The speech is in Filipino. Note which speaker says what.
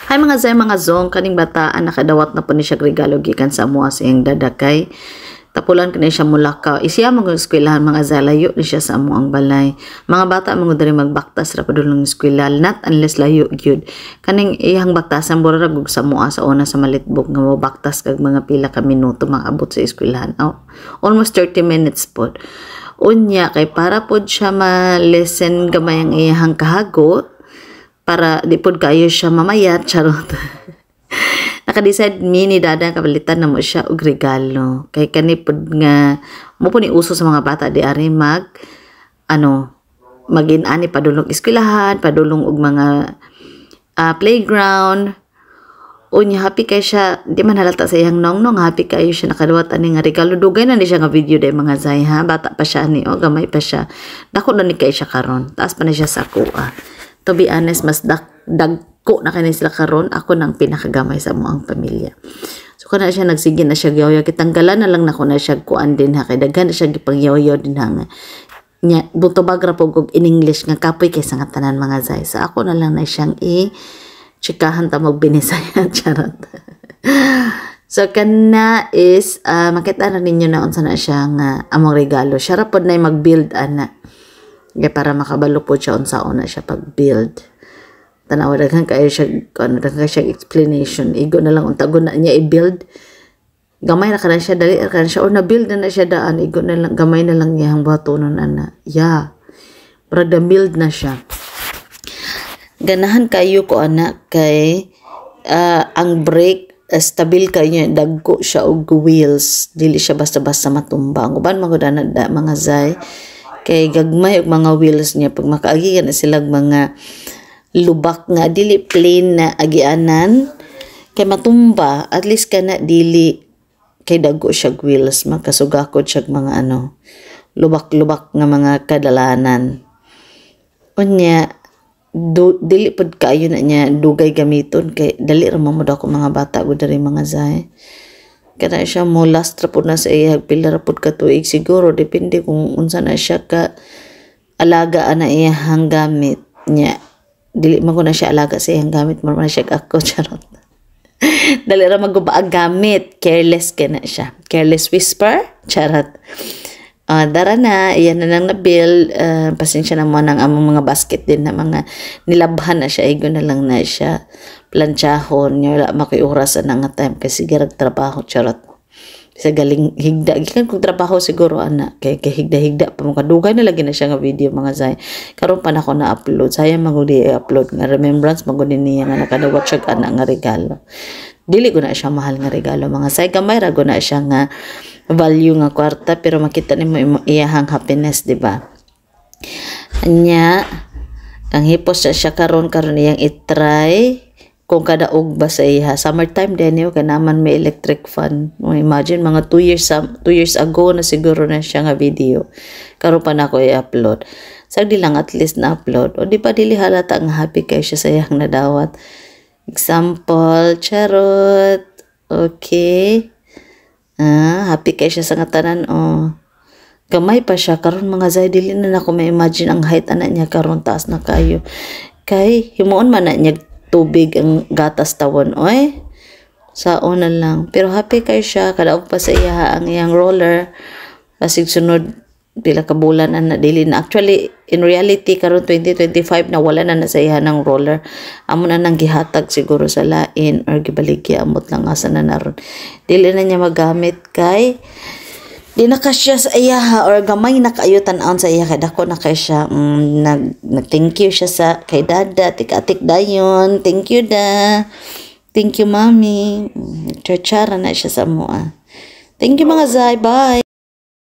Speaker 1: Hay mga zay mga zong kaning bataan nakadawat na po ni siya regalo gikan sa amo sa iyang dadakay. Tapulan kini siya mulakaw. Isiya mga eskwelahan mga zay layo ni siya sa amo ang balay. Mga bata mga diri magbaktas ra padulong eskwela not unless layo gyud. Kaning iyang baktasan burag ug sa amo sa una sa malitbog nga mobaktas kag mga pila ka minuto maabot sa eskwelahan. Almost 30 minutes pod. Unya kay para pod siya ma-listen gamay ang iyang kahago para di pod kayo siya mamayat charot. Naka-decide ni dada kapalitan na mo siya og regalo kay kani pod nga mo po ni uso sa mga bata di ari magin-ani padulong eskwelahan, padulong og mga playground. Unya happy kay siya, di man halata sa iyang nongnong, happy kayo siya nakaduwat ani nga regalo. Dugay na ni siya nga video day mga zay ha, bata pa siya ni o gamay pa siya. Dako na ni kay siya karon, taas pa na siya sa kuha. To be honest, mas dagko na kani sila karon, ako nang pinakagamay sa mo ang pamilya. So kana siya nagsige na siya gyaw kitanggalan na lang nako na siya kuan din ha kay daghan na siya gipangyaw din ha nga. Nya buto bagra pog in English nga kapoy kay sa tanan mga zay. Sa ako na lang na siyang chikahan ta magbinisaya charot. So kana is makita na ninyo na unsa na siya nga among regalo. Siya ra pod nay mag-build ana. Kaya para makabalo po siya unsa una siya pag-build. Tanaw daghan kayo siya daghan siya explanation. Igo na lang untago na niya i-build. Gamay na kana siya dali kana siya na build na siya daan. Igo na lang gamay na lang iyang buhatonon ana. Yeah. Para build na siya. Ganahan kayo ko anak kay ang brake stabil kayo dagko siya og wheels dili siya basta-basta matumba. Ang uban magudana mga zay kay gagmay og mga wheels niya pag makaagi na sila mga lubak nga dili plain na agianan kay matumba at least kana dili kay dagko siya wheels makasugakod siya mga lubak-lubak nga mga kadalanan. Unya dili pod kayo na niya dugay gamiton kay dali ra mo ako mga bata gud diri mga zay. Kana siya mo last ra pod na sa iya pila ra pod ka tuig siguro depende kung unsa na siya ka alaga ana iyang gamit niya. Dili man ko na siya alaga sa iyang gamit mo na siya ako charot. Dali ra maguba gamit, careless kana siya. Careless whisper charot. Dara na, iyan na lang na-build. Pasensya na mo ng among mga basket din na mga nilabhan na siya. Igo na lang na siya. Planchahon. Wala makiurasan na nga time. Kasi garag trabaho. Charot. Sa galing higda. Gikan kong trabaho siguro, anak. Kaya higda-higda pa. Kadugay na lagi na siya nga video mga zay. Karoon pa na ako na-upload. Sayang magudi i-upload nga remembrance. Magudi niya nga nakadawat siya anak nga regalo. Dili ko na siya mahal nga regalo mga zay. Gamay ra ko na siya nga value nga kwarta pero makita nimo iyahang happiness, di ba? Anya ang hipos siya karon iyang i-try kung kada ugba sa iya. Summertime din yo kanaman may electric fan. Imagine mga 2 years ago na siguro na siya nga video. Karon pa na ko i-upload. Sagdi lang at least na upload. O di pa dili halata nga happy kay siya sa iyang nadawat. Example, charot. Okay. Happy kay siya sa ngatanan gamay pa siya karon mga zay dili na nako ma-imagine ang height ana niya karon taas na kayo kay himuon man na niya tubig ang gatas tawon sa una lang pero happy kay siya kadaog pa sa iya ang iyang roller kasig sunod pila ka bulan na dili na actually in reality karon 2025 na wala na sa iya ng roller amo na nang gihatag siguro sa lain or gibaligya amot lang asa na naron dili na niya magamit kay di na kasya sa iya or gamay na kayo tan-aon sa iya kay dako na kay siya nag thank you siya sa kay dada tik-atik dayon thank you thank you mommy chara na siya sa mo thank you mga zay bye.